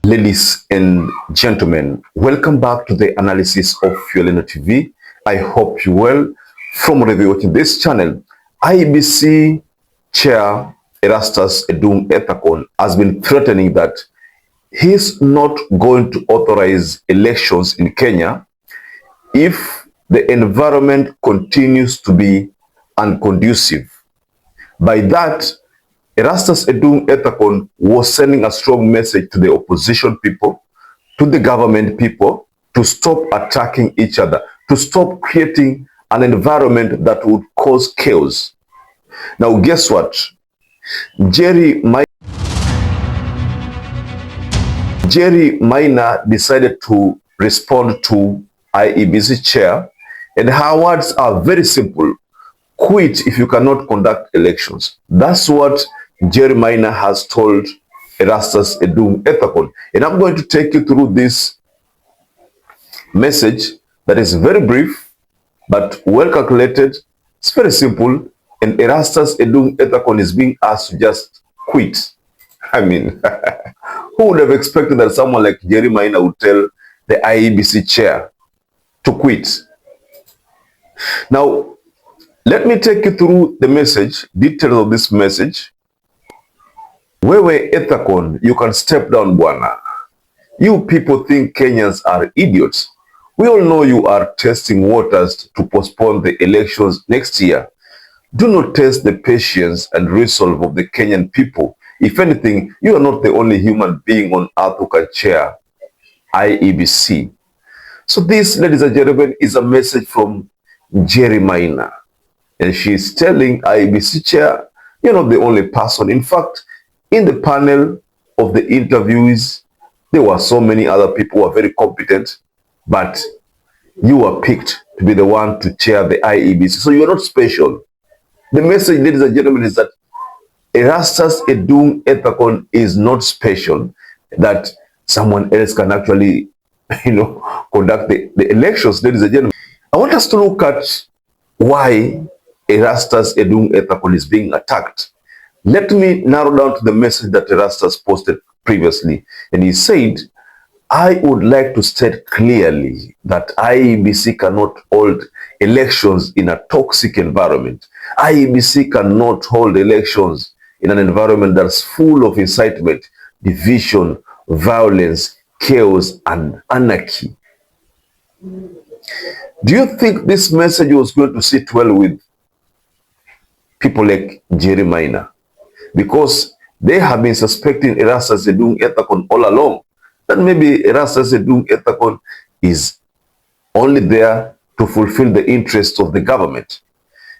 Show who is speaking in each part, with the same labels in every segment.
Speaker 1: Ladies and gentlemen, welcome back to the analysis of Fiolino TV. I hope you well. From wherever you're watching this channel, IEBC Chair Erastus Ethekon has been threatening that he's not going to authorize elections in Kenya if the environment continues to be unconducive. By that, Erastus Ethekon was sending a strong message to the opposition people, to the government people, to stop attacking each other, to stop creating an environment that would cause chaos. Now, guess what? Njeri Maina decided to respond to IEBC chair, and her words are very simple. Quit if you cannot conduct elections. That's what Njeri Maina has told Erastus Ethekon. And I'm going to take you through this message that is very brief, but well calculated. It's very simple. And Erastus Ethekon is being asked to just quit. I mean, who would have expected that someone like Njeri Maina would tell the IEBC chair to quit? Now, let me take you through the message, details of this message. Wewe Ethekon, you can step down, bwana. You people think Kenyans are idiots. We all know you are testing waters to postpone the elections next year. Do not test the patience and resolve of the Kenyan people. If anything, you are not the only human being on earth who can chair IEBC. So this, ladies and gentlemen, is a message from Njeri Maina. And she's telling IEBC chair, you're not the only person. In fact, in the panel of the interviewees, there were so many other people who are very competent, but you were picked to be the one to chair the IEBC. So you're not special. The message, ladies and gentlemen, is that Erastus Ethekon is not special, that someone else can actually, conduct the elections, ladies and gentlemen. I want us to look at why Erastus Ethekon is being attacked. Let me narrow down to the message that Erastus posted previously. And he said, I would like to state clearly that IEBC cannot hold elections in a toxic environment. IEBC cannot hold elections in an environment that's full of incitement, division, violence, chaos, and anarchy. Do you think this message was going to sit well with people like Njeri Maina? Because they have been suspecting Erastus Ethekon all along, that maybe Erastus Ethekon is only there to fulfill the interests of the government.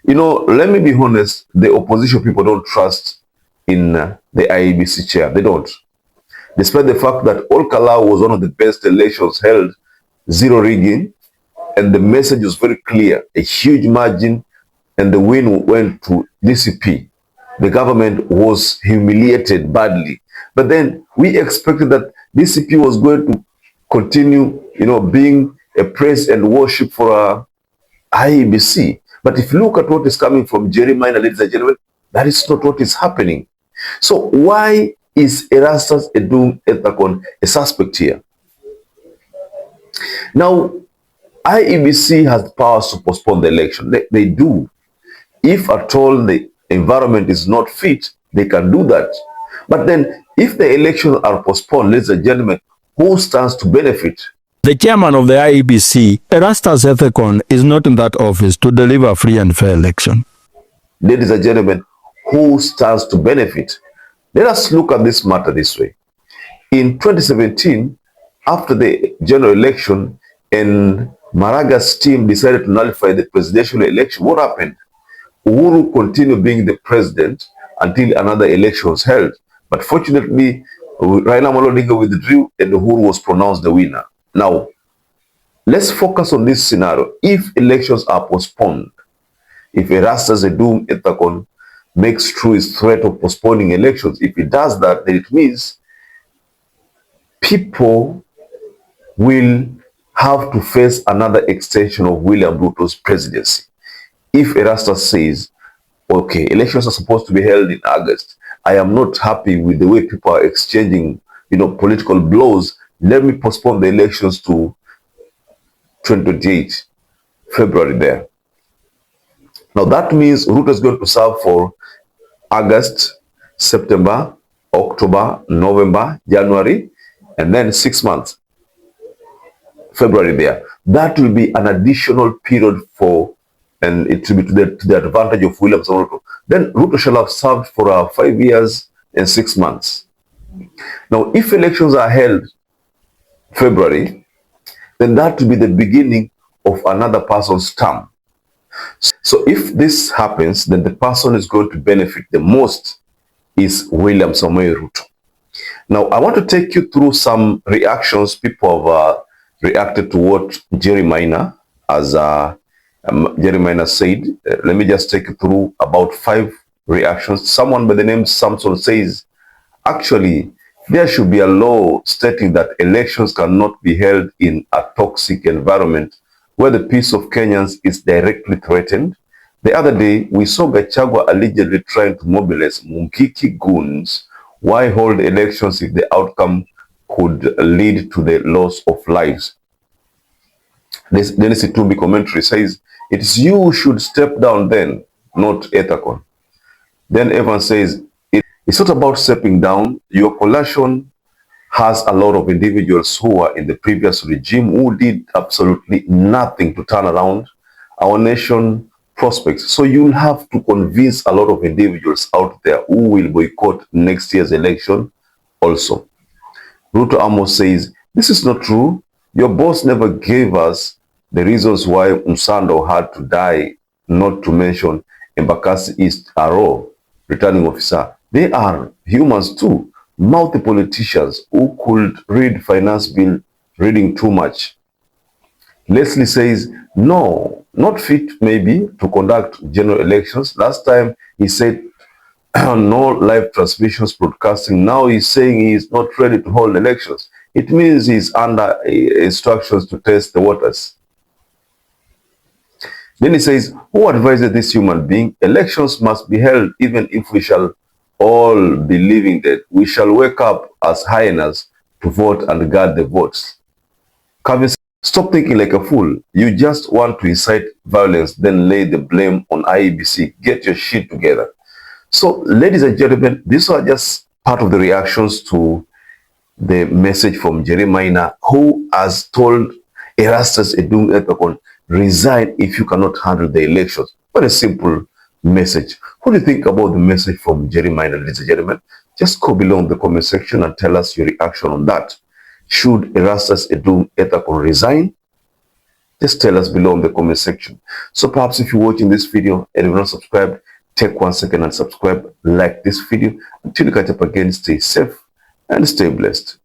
Speaker 1: Let me be honest, the opposition people don't trust in the IEBC chair. They don't. Despite the fact that Olkalau was one of the best elections held, zero rigging, and the message was very clear, a huge margin, and the win went to DCP. The government was humiliated badly. But then we expected that DCP was going to continue, being a praise and worship for IEBC. But if you look at what is coming from Njeri Maina, ladies and gentlemen, that is not what is happening. So why is Erastus Ethekon a suspect here? Now, IEBC has the powers to postpone the election. They do. If at all the environment is not fit, they can do that. But then, if the elections are postponed, ladies and gentlemen, who stands to benefit?
Speaker 2: The chairman of the IEBC, Erastus Ethekon, is not in that office to deliver a free and fair election.
Speaker 1: Ladies and gentlemen, who stands to benefit? Let us look at this matter this way. In 2017, after the general election, and Maraga's team decided to nullify the presidential election, what happened? Uhuru continued being the president until another election was held. But fortunately, Raila Amolo Odinga withdrew and Uhuru was pronounced the winner. Now, let's focus on this scenario. If elections are postponed, if Erastus Ethekon makes true his threat of postponing elections, if he does that, then it means people will have to face another extension of William Ruto's presidency. If Erastus says, okay, elections are supposed to be held in August, I am not happy with the way people are exchanging, political blows, let me postpone the elections to 2028, February there. Now that means Ruto is going to serve for August, September, October, November, January, and then 6 months, February there. That will be an additional period and it will be to the advantage of William Ruto. Then Ruto shall have served for 5 years and 6 months. Now, if elections are held February, then that will be the beginning of another person's term. So if this happens, then the person is going to benefit the most is William Samoei Ruto. Now, I want to take you through some reactions. People have reacted to what Njeri Maina, as Njeri Maina said. Let me just take you through about 5 reactions. Someone by the name Samson says, actually, there should be a law stating that elections cannot be held in a toxic environment where the peace of Kenyans is directly threatened. The other day, we saw Gachagua allegedly trying to mobilize Mungiki goons. Why hold elections if the outcome could lead to the loss of lives? Dennis Itumbi commentary says, it is you who should step down then, not Ethekon. Then Evan says, it's not about stepping down. Your coalition has a lot of individuals who were in the previous regime who did absolutely nothing to turn around our nation prospects. So you'll have to convince a lot of individuals out there who will boycott next year's election also. Ruto Amos says, this is not true. Your boss never gave us the reasons why Msando had to die, not to mention Embakasi East RO, returning officer. They are humans too. Mouthy politicians who could read finance bill reading too much. Leslie says, no, not fit maybe to conduct general elections. Last time he said no live transmissions broadcasting. Now he's saying he is not ready to hold elections. It means he's under instructions to test the waters. Then he says, who advises this human being? Elections must be held even if we shall all be living dead. We shall wake up as hyenas to vote and guard the votes. Kevin, stop thinking like a fool. You just want to incite violence, then lay the blame on IEBC. Get your shit together. So, ladies and gentlemen, these are just part of the reactions to the message from Njeri Maina, who has told Erastus Ethekon, resign if you cannot handle the elections. What a simple message. What do you think about the message from Njeri Maina, ladies and gentlemen? Just go below in the comment section and tell us your reaction on that. Should Erastus Ethekon resign? Just tell us below in the comment section. So perhaps if you're watching this video and you're not subscribed, take 1 second and subscribe, like this video. Until you catch up again, stay safe and stay blessed.